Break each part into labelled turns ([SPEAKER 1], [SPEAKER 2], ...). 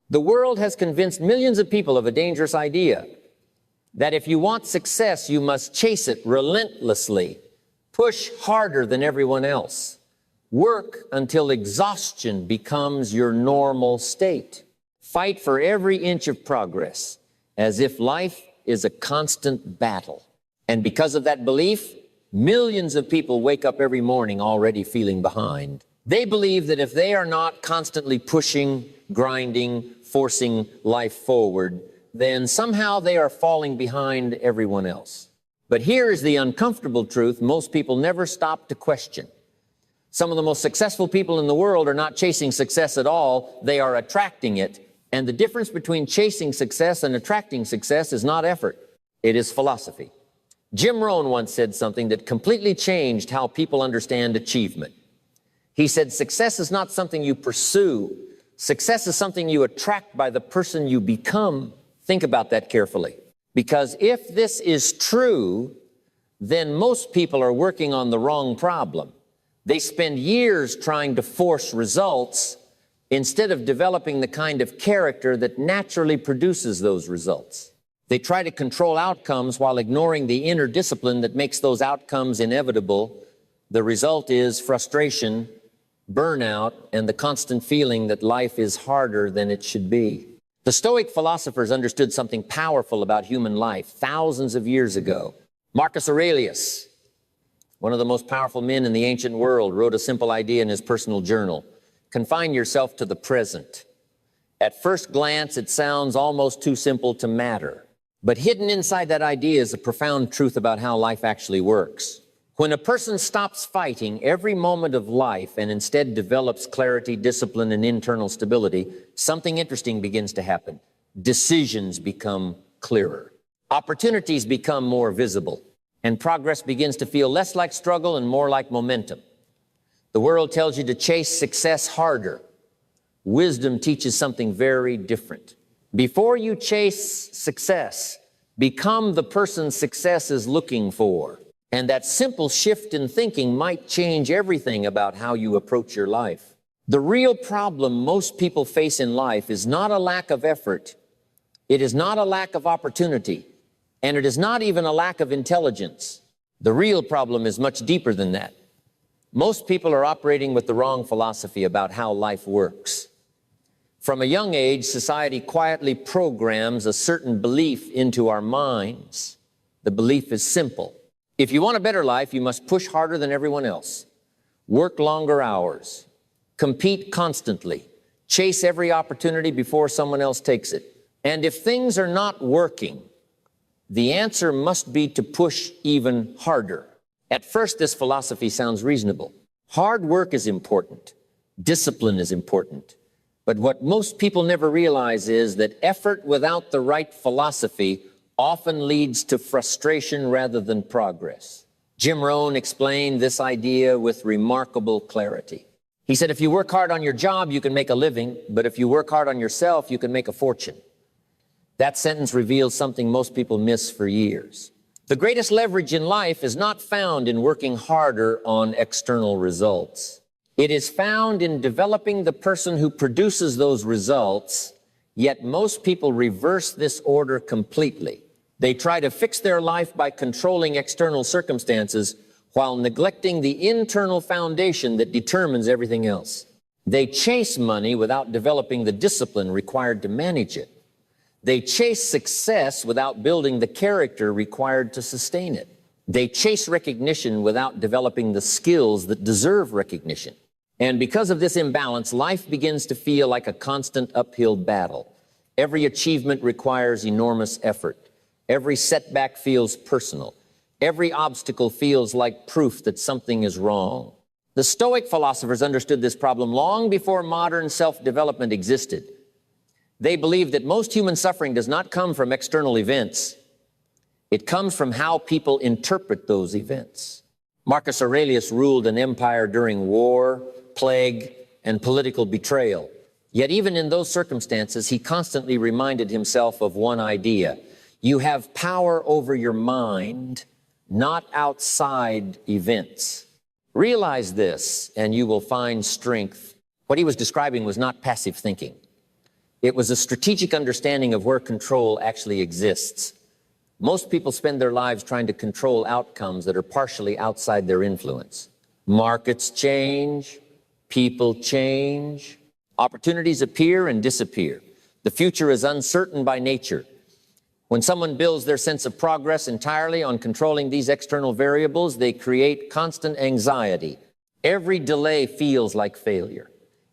[SPEAKER 1] The world has convinced millions of people of a dangerous idea, that if you want success, you must chase it relentlessly, push harder than everyone else, work until exhaustion becomes your normal state, fight for every inch of progress, as if life is a constant battle. And because of that belief, millions of people wake up every morning already feeling behind. They believe that if they are not constantly pushing, grinding, forcing life forward, then somehow they are falling behind everyone else. But here is the uncomfortable truth most people never stop to question. Some of the most successful people in the world are not chasing success at all, they are attracting it. And the difference between chasing success and attracting success is not effort, it is philosophy. Jim Rohn once said something that completely changed how people understand achievement. He said, success is not something you pursue. Success is something you attract by the person you become. Think about that carefully. Because if this is true, then most people are working on the wrong problem. They spend years trying to force results instead of developing the kind of character that naturally produces those results. They try to control outcomes while ignoring the inner discipline that makes those outcomes inevitable. The result is frustration, burnout, and the constant feeling that life is harder than it should be. The Stoic philosophers understood something powerful about human life thousands of years ago. Marcus Aurelius, one of the most powerful men in the ancient world, wrote a simple idea in his personal journal. Confine yourself to the present. At first glance, it sounds almost too simple to matter. But hidden inside that idea is a profound truth about how life actually works. When a person stops fighting every moment of life and instead develops clarity, discipline, and internal stability, something interesting begins to happen. Decisions become clearer. Opportunities become more visible. And progress begins to feel less like struggle and more like momentum. The world tells you to chase success harder. Wisdom teaches something very different. Before you chase success, become the person success is looking for. And that simple shift in thinking might change everything about how you approach your life. The real problem most people face in life is not a lack of effort. It is not a lack of opportunity. And it is not even a lack of intelligence. The real problem is much deeper than that. Most people are operating with the wrong philosophy about how life works. From a young age, society quietly programs a certain belief into our minds. The belief is simple. If you want a better life, you must push harder than everyone else, work longer hours, compete constantly, chase every opportunity before someone else takes it. And if things are not working, the answer must be to push even harder. At first, this philosophy sounds reasonable. Hard work is important. Discipline is important. But what most people never realize is that effort without the right philosophy often leads to frustration rather than progress. Jim Rohn explained this idea with remarkable clarity. He said, if you work hard on your job, you can make a living, but if you work hard on yourself, you can make a fortune. That sentence reveals something most people miss for years. The greatest leverage in life is not found in working harder on external results. It is found in developing the person who produces those results, yet most people reverse this order completely. They try to fix their life by controlling external circumstances while neglecting the internal foundation that determines everything else. They chase money without developing the discipline required to manage it. They chase success without building the character required to sustain it. They chase recognition without developing the skills that deserve recognition. And because of this imbalance, life begins to feel like a constant uphill battle. Every achievement requires enormous effort. Every setback feels personal. Every obstacle feels like proof that something is wrong. The Stoic philosophers understood this problem long before modern self-development existed. They believed that most human suffering does not come from external events. It comes from how people interpret those events. Marcus Aurelius ruled an empire during war, plague, and political betrayal. Yet even in those circumstances, he constantly reminded himself of one idea. You have power over your mind, not outside events. Realize this, and you will find strength. What he was describing was not passive thinking. It was a strategic understanding of where control actually exists. Most people spend their lives trying to control outcomes that are partially outside their influence. Markets change, people change, opportunities appear and disappear. The future is uncertain by nature. When someone builds their sense of progress entirely on controlling these external variables, they create constant anxiety. Every delay feels like failure.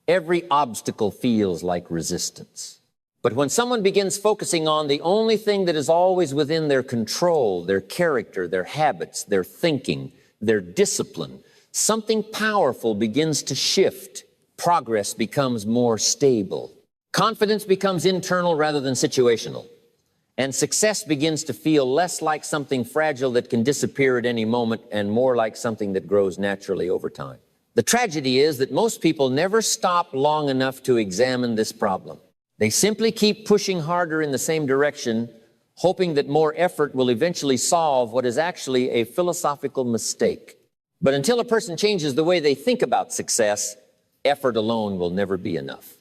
[SPEAKER 1] Every obstacle feels like resistance. But when someone begins focusing on the only thing that is always within their control, their character, their habits, their thinking, their discipline, something powerful begins to shift. Progress becomes more stable. Confidence becomes internal rather than situational. And success begins to feel less like something fragile that can disappear at any moment and more like something that grows naturally over time. The tragedy is that most people never stop long enough to examine this problem. They simply keep pushing harder in the same direction, hoping that more effort will eventually solve what is actually a philosophical mistake. But until a person changes the way they think about success, effort alone will never be enough.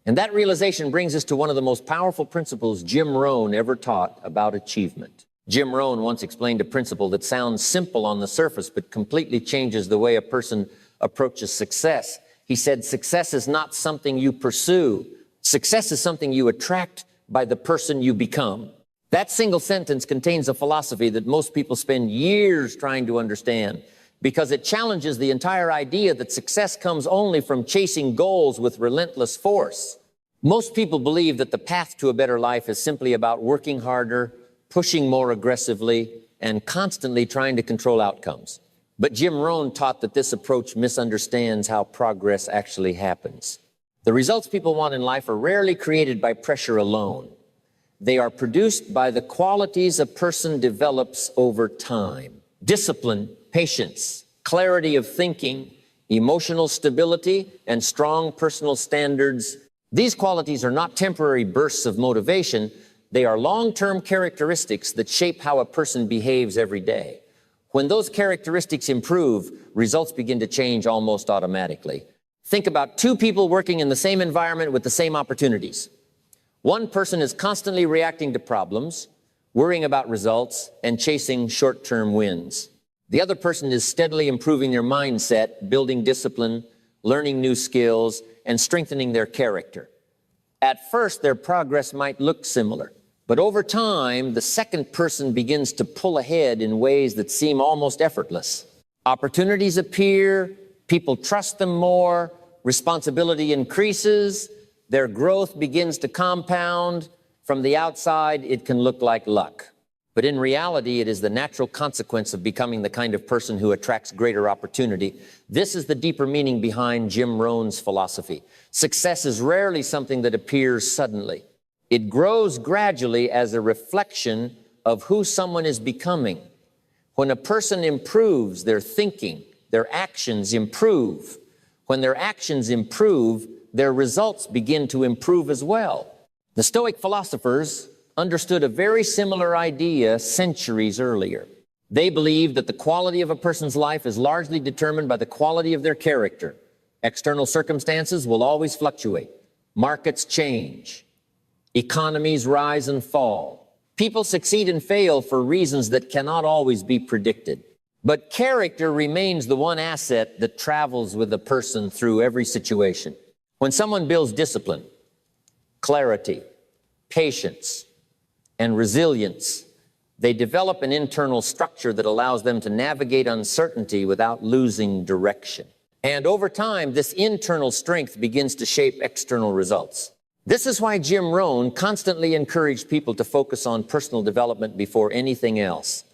[SPEAKER 1] And that realization brings us to one of the most powerful principles Jim Rohn ever taught about achievement. Jim Rohn once explained a principle that sounds simple on the surface, but completely changes the way a person approaches success. He said, success is not something you pursue. Success is something you attract by the person you become. That single sentence contains a philosophy that most people spend years trying to understand because it challenges the entire idea that success comes only from chasing goals with relentless force. Most people believe that the path to a better life is simply about working harder, pushing more aggressively, and constantly trying to control outcomes. But Jim Rohn taught that this approach misunderstands how progress actually happens. The results people want in life are rarely created by pressure alone. They are produced by the qualities a person develops over time. Discipline, patience, clarity of thinking, emotional stability, and strong personal standards. These qualities are not temporary bursts of motivation. They are long-term characteristics that shape how a person behaves every day. When those characteristics improve, results begin to change almost automatically. Think about two people working in the same environment with the same opportunities. One person is constantly reacting to problems, worrying about results, and chasing short-term wins. The other person is steadily improving their mindset, building discipline, learning new skills, and strengthening their character. At first, their progress might look similar, but over time, the second person begins to pull ahead in ways that seem almost effortless. Opportunities appear, people trust them more, responsibility increases, their growth begins to compound. From the outside, it can look like luck. But in reality, it is the natural consequence of becoming the kind of person who attracts greater opportunity. This is the deeper meaning behind Jim Rohn's philosophy. Success is rarely something that appears suddenly. It grows gradually as a reflection of who someone is becoming. When a person improves their thinking, their actions improve. When their actions improve, their results begin to improve as well. The Stoic philosophers understood a very similar idea centuries earlier. They believed that the quality of a person's life is largely determined by the quality of their character. External circumstances will always fluctuate. Markets change. Economies rise and fall. People succeed and fail for reasons that cannot always be predicted. But character remains the one asset that travels with a person through every situation. When someone builds discipline, clarity, patience, and resilience, they develop an internal structure that allows them to navigate uncertainty without losing direction. And over time, this internal strength begins to shape external results. This is why Jim Rohn constantly encouraged people to focus on personal development before anything else.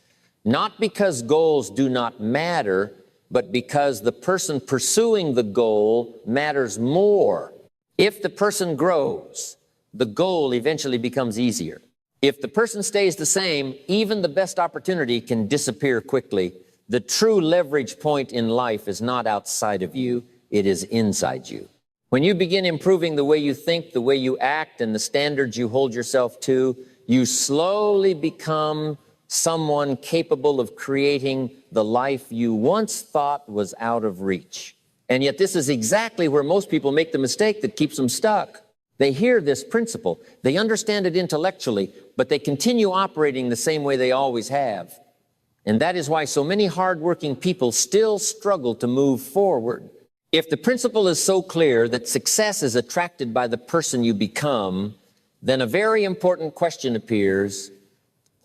[SPEAKER 1] Not because goals do not matter, but because the person pursuing the goal matters more. If the person grows, the goal eventually becomes easier. If the person stays the same, even the best opportunity can disappear quickly. The true leverage point in life is not outside of you, it is inside you. When you begin improving the way you think, the way you act, and the standards you hold yourself to, you slowly become someone capable of creating the life you once thought was out of reach. And yet this is exactly where most people make the mistake that keeps them stuck. They hear this principle, they understand it intellectually, but they continue operating the same way they always have. And that is why so many hardworking people still struggle to move forward. If the principle is so clear that success is attracted by the person you become, then a very important question appears: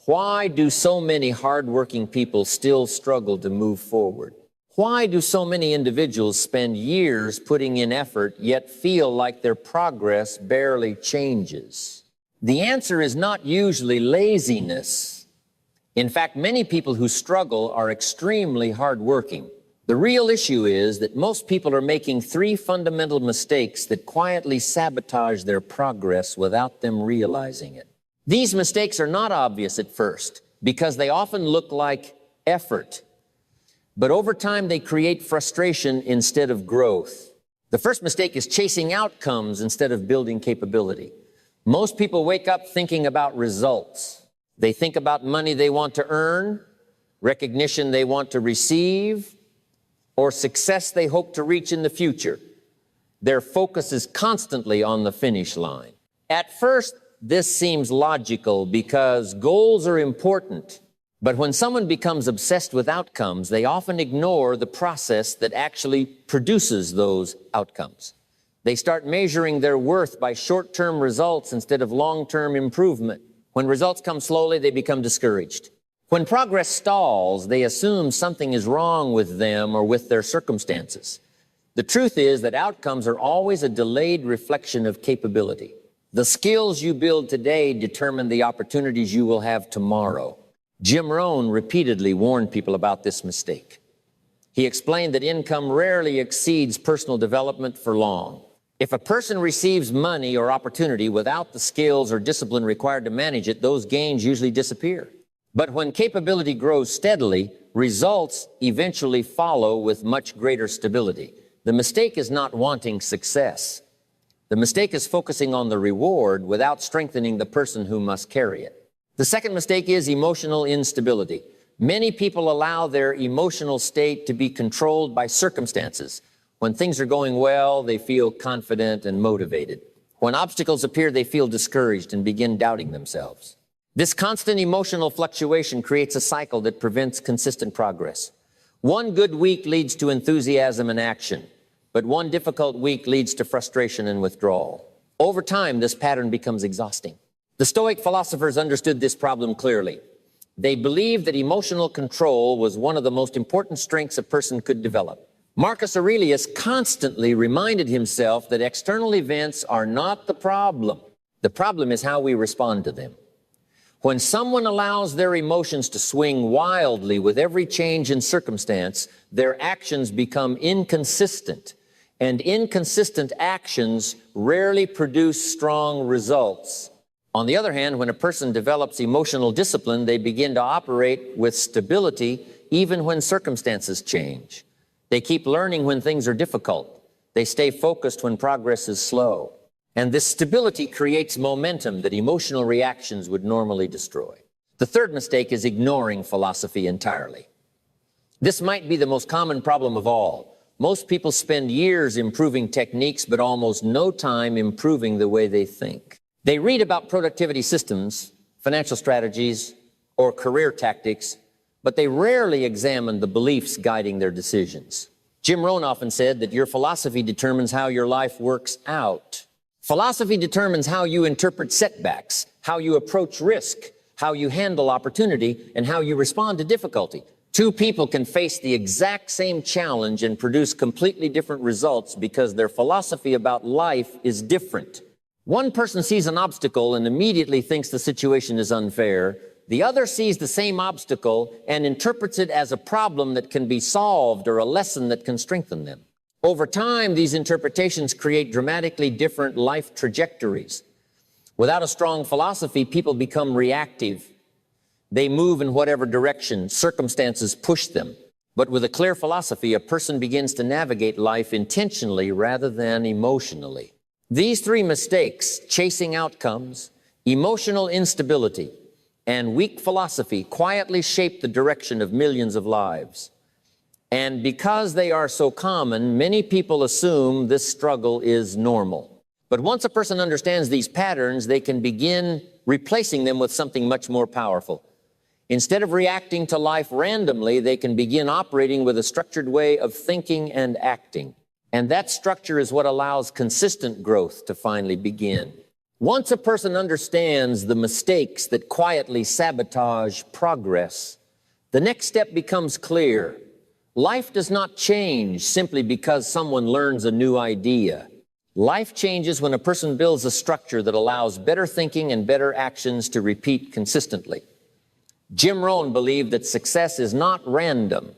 [SPEAKER 1] why do so many hardworking people still struggle to move forward? Why do so many individuals spend years putting in effort, yet feel like their progress barely changes? The answer is not usually laziness. In fact, many people who struggle are extremely hardworking. The real issue is that most people are making three fundamental mistakes that quietly sabotage their progress without them realizing it. These mistakes are not obvious at first because they often look like effort. But over time, they create frustration instead of growth. The first mistake is chasing outcomes instead of building capability. Most people wake up thinking about results. They think about money they want to earn, recognition they want to receive, or success they hope to reach in the future. Their focus is constantly on the finish line. At first, this seems logical because goals are important. But when someone becomes obsessed with outcomes, they often ignore the process that actually produces those outcomes. They start measuring their worth by short-term results instead of long-term improvement. When results come slowly, they become discouraged. When progress stalls, they assume something is wrong with them or with their circumstances. The truth is that outcomes are always a delayed reflection of capability. The skills you build today determine the opportunities you will have tomorrow. Jim Rohn repeatedly warned people about this mistake. He explained that income rarely exceeds personal development for long. If a person receives money or opportunity without the skills or discipline required to manage it, those gains usually disappear. But when capability grows steadily, results eventually follow with much greater stability. The mistake is not wanting success. The mistake is focusing on the reward without strengthening the person who must carry it. The second mistake is emotional instability. Many people allow their emotional state to be controlled by circumstances. When things are going well, they feel confident and motivated. When obstacles appear, they feel discouraged and begin doubting themselves. This constant emotional fluctuation creates a cycle that prevents consistent progress. One good week leads to enthusiasm and action, but one difficult week leads to frustration and withdrawal. Over time, this pattern becomes exhausting. The Stoic philosophers understood this problem clearly. They believed that emotional control was one of the most important strengths a person could develop. Marcus Aurelius constantly reminded himself that external events are not the problem. The problem is how we respond to them. When someone allows their emotions to swing wildly with every change in circumstance, their actions become inconsistent, and inconsistent actions rarely produce strong results. On the other hand, when a person develops emotional discipline, they begin to operate with stability even when circumstances change. They keep learning when things are difficult. They stay focused when progress is slow. And this stability creates momentum that emotional reactions would normally destroy. The third mistake is ignoring philosophy entirely. This might be the most common problem of all. Most people spend years improving techniques, but almost no time improving the way they think. They read about productivity systems, financial strategies, or career tactics, but they rarely examine the beliefs guiding their decisions. Jim Rohn often said that your philosophy determines how your life works out. Philosophy determines how you interpret setbacks, how you approach risk, how you handle opportunity, and how you respond to difficulty. Two people can face the exact same challenge and produce completely different results because their philosophy about life is different. One person sees an obstacle and immediately thinks the situation is unfair. The other sees the same obstacle and interprets it as a problem that can be solved or a lesson that can strengthen them. Over time, these interpretations create dramatically different life trajectories. Without a strong philosophy, people become reactive. They move in whatever direction circumstances push them. But with a clear philosophy, a person begins to navigate life intentionally rather than emotionally. These three mistakes, chasing outcomes, emotional instability, and weak philosophy, quietly shape the direction of millions of lives. And because they are so common, many people assume this struggle is normal. But once a person understands these patterns, they can begin replacing them with something much more powerful. Instead of reacting to life randomly, they can begin operating with a structured way of thinking and acting. And that structure is what allows consistent growth to finally begin. Once a person understands the mistakes that quietly sabotage progress, the next step becomes clear. Life does not change simply because someone learns a new idea. Life changes when a person builds a structure that allows better thinking and better actions to repeat consistently. Jim Rohn believed that success is not random.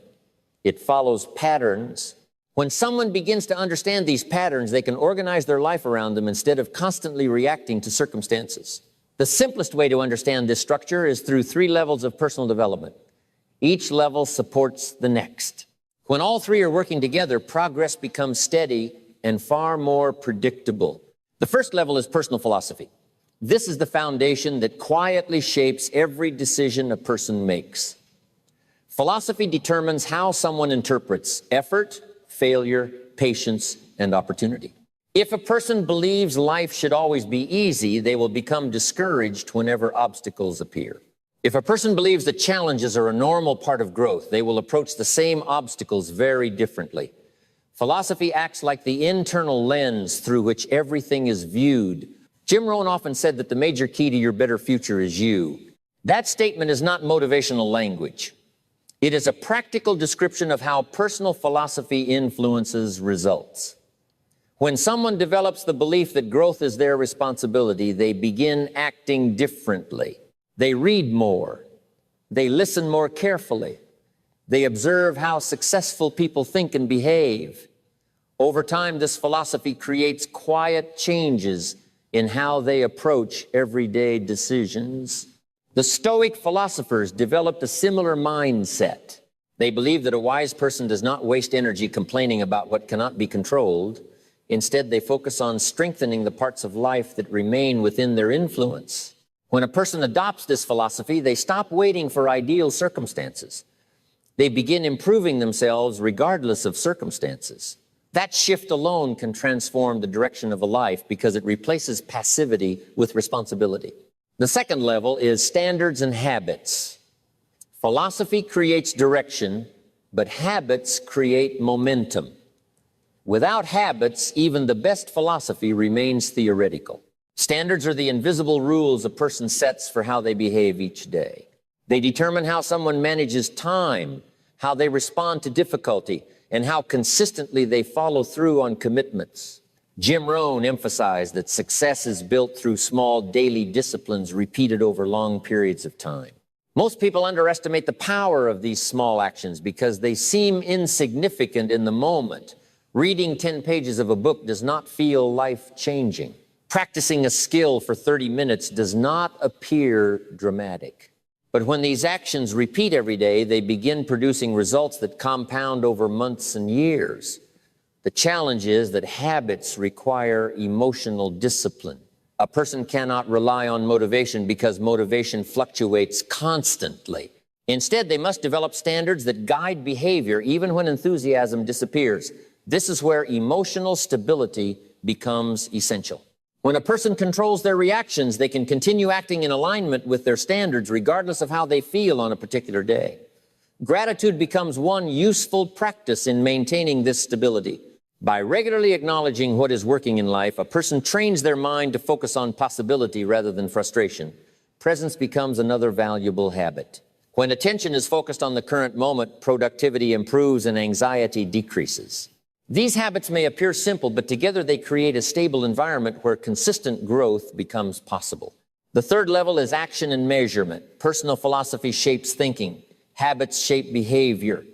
[SPEAKER 1] It follows patterns. When someone begins to understand these patterns, they can organize their life around them instead of constantly reacting to circumstances. The simplest way to understand this structure is through 3 levels of personal development. Each level supports the next. When all 3 are working together, progress becomes steady and far more predictable. The first level is personal philosophy. This is the foundation that quietly shapes every decision a person makes. Philosophy determines how someone interprets effort, failure, patience, and opportunity. If a person believes life should always be easy, they will become discouraged whenever obstacles appear. If a person believes that challenges are a normal part of growth, they will approach the same obstacles very differently. Philosophy acts like the internal lens through which everything is viewed. Jim Rohn often said that the major key to your better future is you. That statement is not motivational language. It is a practical description of how personal philosophy influences results. When someone develops the belief that growth is their responsibility, they begin acting differently. They read more. They listen more carefully. They observe how successful people think and behave. Over time, this philosophy creates quiet changes in how they approach everyday decisions. The Stoic philosophers developed a similar mindset. They believed that a wise person does not waste energy complaining about what cannot be controlled. Instead, they focus on strengthening the parts of life that remain within their influence. When a person adopts this philosophy, they stop waiting for ideal circumstances. They begin improving themselves regardless of circumstances. That shift alone can transform the direction of a life because it replaces passivity with responsibility. The second level is standards and habits. Philosophy creates direction, but habits create momentum. Without habits, even the best philosophy remains theoretical. Standards are the invisible rules a person sets for how they behave each day. They determine how someone manages time, how they respond to difficulty, and how consistently they follow through on commitments. Jim Rohn emphasized that success is built through small daily disciplines repeated over long periods of time. Most people underestimate the power of these small actions because they seem insignificant in the moment. Reading 10 pages of a book does not feel life-changing. Practicing a skill for 30 minutes does not appear dramatic. But when these actions repeat every day, they begin producing results that compound over months and years. The challenge is that habits require emotional discipline. A person cannot rely on motivation because motivation fluctuates constantly. Instead, they must develop standards that guide behavior even when enthusiasm disappears. This is where emotional stability becomes essential. When a person controls their reactions, they can continue acting in alignment with their standards regardless of how they feel on a particular day. Gratitude becomes one useful practice in maintaining this stability. By regularly acknowledging what is working in life, a person trains their mind to focus on possibility rather than frustration. Presence becomes another valuable habit. When attention is focused on the current moment, productivity improves and anxiety decreases. These habits may appear simple, but together they create a stable environment where consistent growth becomes possible. The third level is action and measurement. Personal philosophy shapes thinking. Habits shape behavior.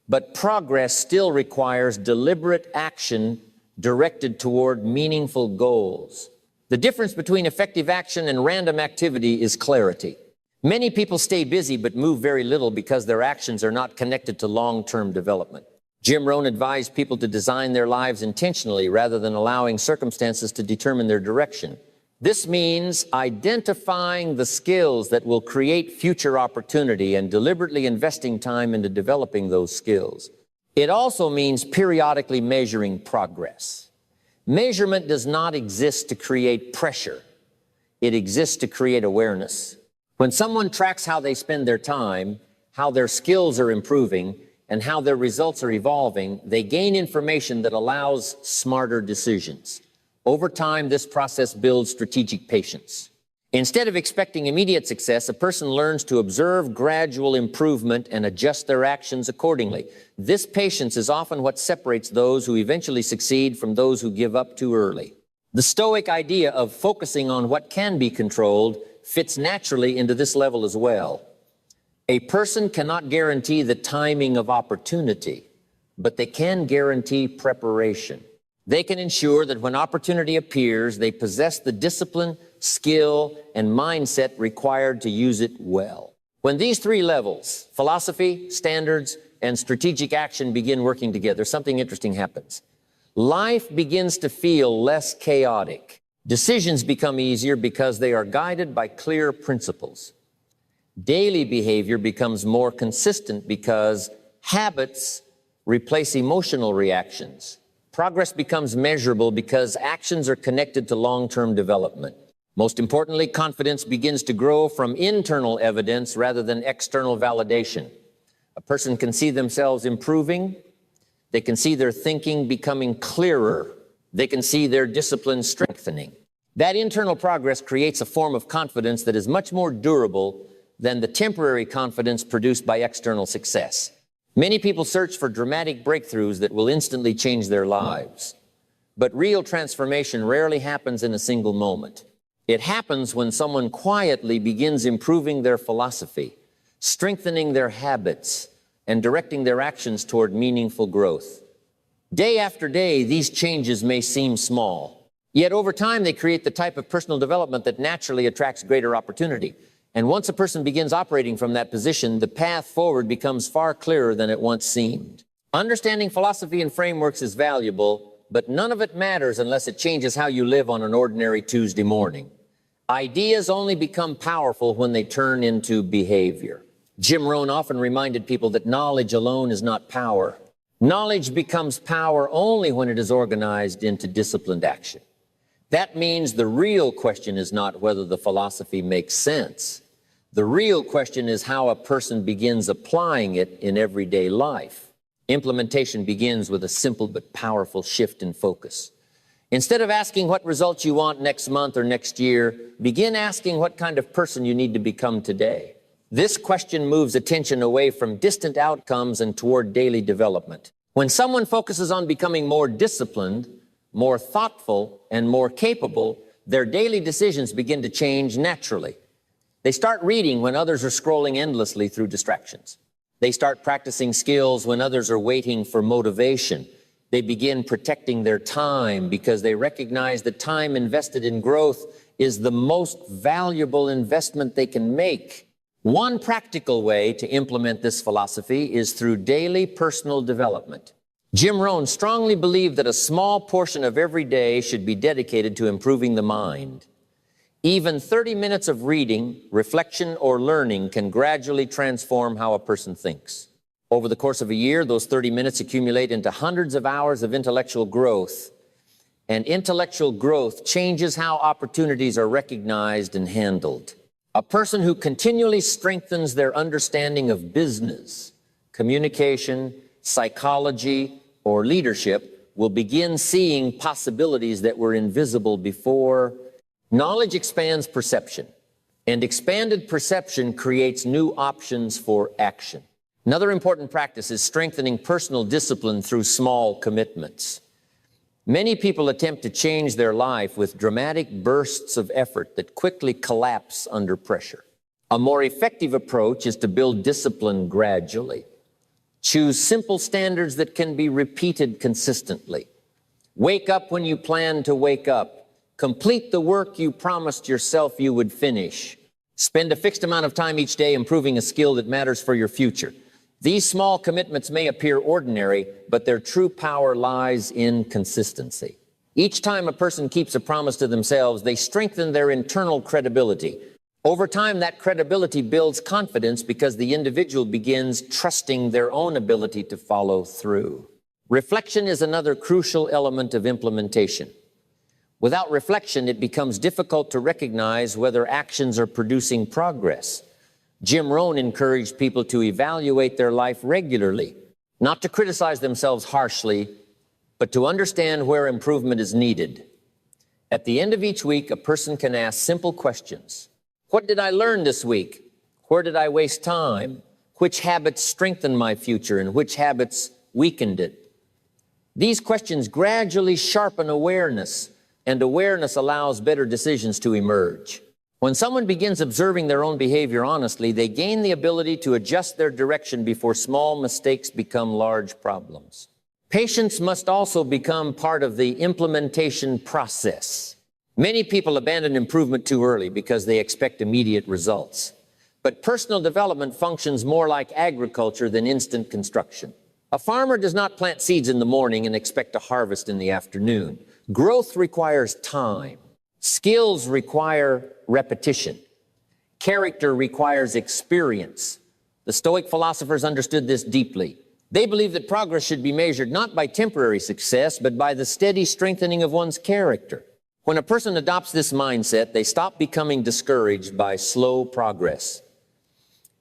[SPEAKER 1] But progress still requires deliberate action directed toward meaningful goals. The difference between effective action and random activity is clarity. Many people stay busy but move very little because their actions are not connected to long-term development. Jim Rohn advised people to design their lives intentionally rather than allowing circumstances to determine their direction. This means identifying the skills that will create future opportunity and deliberately investing time into developing those skills. It also means periodically measuring progress. Measurement does not exist to create pressure. It exists to create awareness. When someone tracks how they spend their time, how their skills are improving, and how their results are evolving, they gain information that allows smarter decisions. Over time, this process builds strategic patience. Instead of expecting immediate success, a person learns to observe gradual improvement and adjust their actions accordingly. This patience is often what separates those who eventually succeed from those who give up too early. The Stoic idea of focusing on what can be controlled fits naturally into this level as well. A person cannot guarantee the timing of opportunity, but they can guarantee preparation. They can ensure that when opportunity appears, they possess the discipline, skill, and mindset required to use it well. When these three levels, philosophy, standards, and strategic action begin working together, something interesting happens. Life begins to feel less chaotic. Decisions become easier because they are guided by clear principles. Daily behavior becomes more consistent because habits replace emotional reactions. Progress becomes measurable because actions are connected to long-term development. Most importantly, confidence begins to grow from internal evidence rather than external validation. A person can see themselves improving. They can see their thinking becoming clearer. They can see their discipline strengthening. That internal progress creates a form of confidence that is much more durable than the temporary confidence produced by external success. Many people search for dramatic breakthroughs that will instantly change their lives. But real transformation rarely happens in a single moment. It happens when someone quietly begins improving their philosophy, strengthening their habits, and directing their actions toward meaningful growth. Day after day, these changes may seem small. Yet over time, they create the type of personal development that naturally attracts greater opportunity. And once a person begins operating from that position, the path forward becomes far clearer than it once seemed. Understanding philosophy and frameworks is valuable, but none of it matters unless it changes how you live on an ordinary Tuesday morning. Ideas only become powerful when they turn into behavior. Jim Rohn often reminded people that knowledge alone is not power. Knowledge becomes power only when it is organized into disciplined action. That means the real question is not whether the philosophy makes sense. The real question is how a person begins applying it in everyday life. Implementation begins with a simple but powerful shift in focus. Instead of asking what results you want next month or next year, begin asking what kind of person you need to become today. This question moves attention away from distant outcomes and toward daily development. When someone focuses on becoming more disciplined, more thoughtful, and more capable, their daily decisions begin to change naturally. They start reading when others are scrolling endlessly through distractions. They start practicing skills when others are waiting for motivation. They begin protecting their time because they recognize that time invested in growth is the most valuable investment they can make. One practical way to implement this philosophy is through daily personal development. Jim Rohn strongly believed that a small portion of every day should be dedicated to improving the mind. Even 30 minutes of reading, reflection, or learning can gradually transform how a person thinks. Over the course of a year, those 30 minutes accumulate into hundreds of hours of intellectual growth. And intellectual growth changes how opportunities are recognized and handled. A person who continually strengthens their understanding of business, communication, psychology, or leadership will begin seeing possibilities that were invisible before. Knowledge expands perception, and expanded perception creates new options for action. Another important practice is strengthening personal discipline through small commitments. Many people attempt to change their life with dramatic bursts of effort that quickly collapse under pressure. A more effective approach is to build discipline gradually. Choose simple standards that can be repeated consistently. Wake up when you plan to wake up. Complete the work you promised yourself you would finish. Spend a fixed amount of time each day improving a skill that matters for your future. These small commitments may appear ordinary, but their true power lies in consistency. Each time a person keeps a promise to themselves, they strengthen their internal credibility. Over time, that credibility builds confidence because the individual begins trusting their own ability to follow through. Reflection is another crucial element of implementation. Without reflection, it becomes difficult to recognize whether actions are producing progress. Jim Rohn encouraged people to evaluate their life regularly, not to criticize themselves harshly, but to understand where improvement is needed. At the end of each week, a person can ask simple questions. What did I learn this week? Where did I waste time? Which habits strengthened my future and which habits weakened it? These questions gradually sharpen awareness, and awareness allows better decisions to emerge. When someone begins observing their own behavior honestly, they gain the ability to adjust their direction before small mistakes become large problems. Patience must also become part of the implementation process. Many people abandon improvement too early because they expect immediate results. But personal development functions more like agriculture than instant construction. A farmer does not plant seeds in the morning and expect a harvest in the afternoon. Growth requires time. Skills require repetition. Character requires experience. The Stoic philosophers understood this deeply. They believed that progress should be measured not by temporary success, but by the steady strengthening of one's character. When a person adopts this mindset, they stop becoming discouraged by slow progress.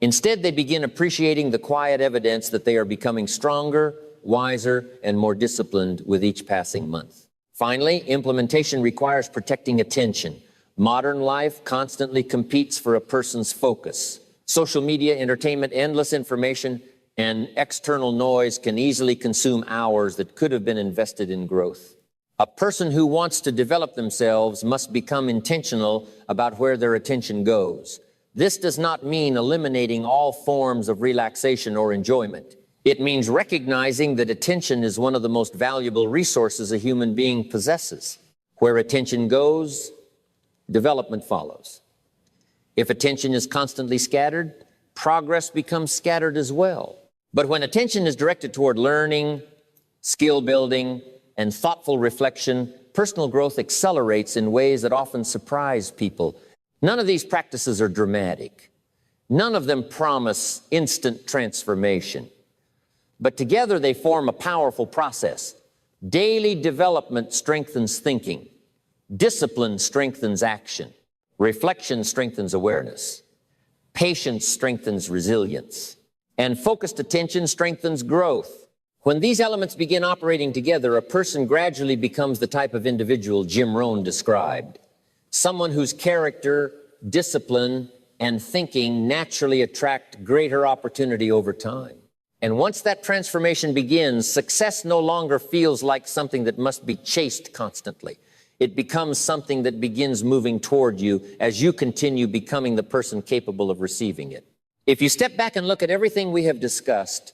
[SPEAKER 1] Instead, they begin appreciating the quiet evidence that they are becoming stronger, wiser, and more disciplined with each passing month. Finally, implementation requires protecting attention. Modern life constantly competes for a person's focus. Social media, entertainment, endless information, and external noise can easily consume hours that could have been invested in growth. A person who wants to develop themselves must become intentional about where their attention goes. This does not mean eliminating all forms of relaxation or enjoyment. It means recognizing that attention is one of the most valuable resources a human being possesses. Where attention goes, development follows. If attention is constantly scattered, progress becomes scattered as well. But when attention is directed toward learning, skill building, and thoughtful reflection, personal growth accelerates in ways that often surprise people. None of these practices are dramatic. None of them promise instant transformation. But together they form a powerful process. Daily development strengthens thinking. Discipline strengthens action. Reflection strengthens awareness. Patience strengthens resilience. And focused attention strengthens growth. When these elements begin operating together, a person gradually becomes the type of individual Jim Rohn described. Someone whose character, discipline, and thinking naturally attract greater opportunity over time. And once that transformation begins, success no longer feels like something that must be chased constantly. It becomes something that begins moving toward you as you continue becoming the person capable of receiving it. If you step back and look at everything we have discussed,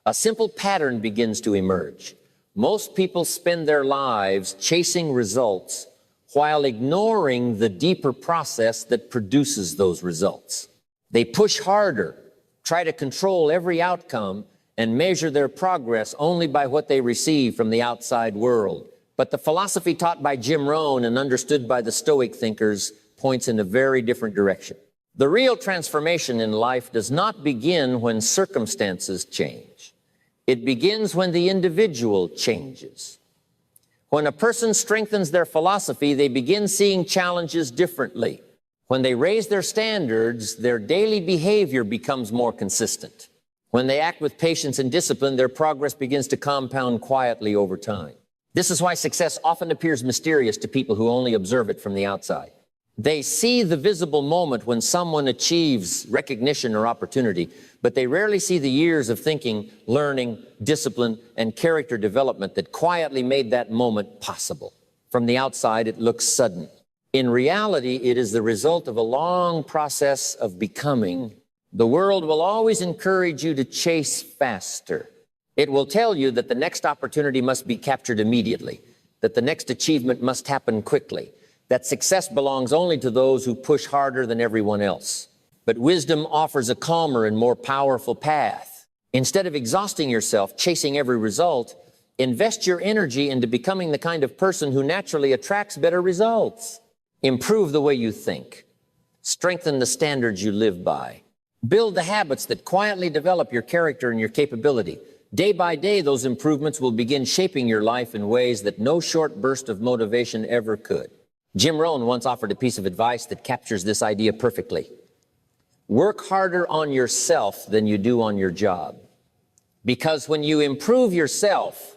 [SPEAKER 1] a simple pattern begins to emerge. Most people spend their lives chasing results while ignoring the deeper process that produces those results. They push harder, try to control every outcome, and measure their progress only by what they receive from the outside world. But the philosophy taught by Jim Rohn and understood by the Stoic thinkers points in a very different direction. The real transformation in life does not begin when circumstances change. It begins when the individual changes. When a person strengthens their philosophy, they begin seeing challenges differently. When they raise their standards, their daily behavior becomes more consistent. When they act with patience and discipline, their progress begins to compound quietly over time. This is why success often appears mysterious to people who only observe it from the outside. They see the visible moment when someone achieves recognition or opportunity, but they rarely see the years of thinking, learning, discipline, and character development that quietly made that moment possible. From the outside, it looks sudden. In reality, it is the result of a long process of becoming. The world will always encourage you to chase faster. It will tell you that the next opportunity must be captured immediately, that the next achievement must happen quickly, that success belongs only to those who push harder than everyone else. But wisdom offers a calmer and more powerful path. Instead of exhausting yourself chasing every result, invest your energy into becoming the kind of person who naturally attracts better results. Improve the way you think. Strengthen the standards you live by. Build the habits that quietly develop your character and your capability. Day by day, those improvements will begin shaping your life in ways that no short burst of motivation ever could. Jim Rohn once offered a piece of advice that captures this idea perfectly. Work harder on yourself than you do on your job. Because when you improve yourself,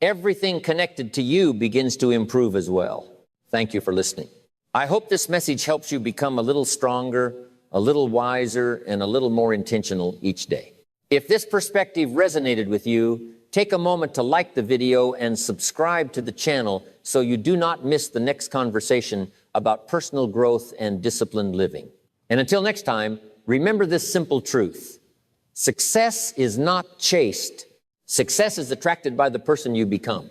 [SPEAKER 1] everything connected to you begins to improve as well. Thank you for listening. I hope this message helps you become a little stronger, a little wiser, and a little more intentional each day. If this perspective resonated with you, take a moment to like the video and subscribe to the channel so you do not miss the next conversation about personal growth and disciplined living. And until next time, remember this simple truth. Success is not chased. Success is attracted by the person you become.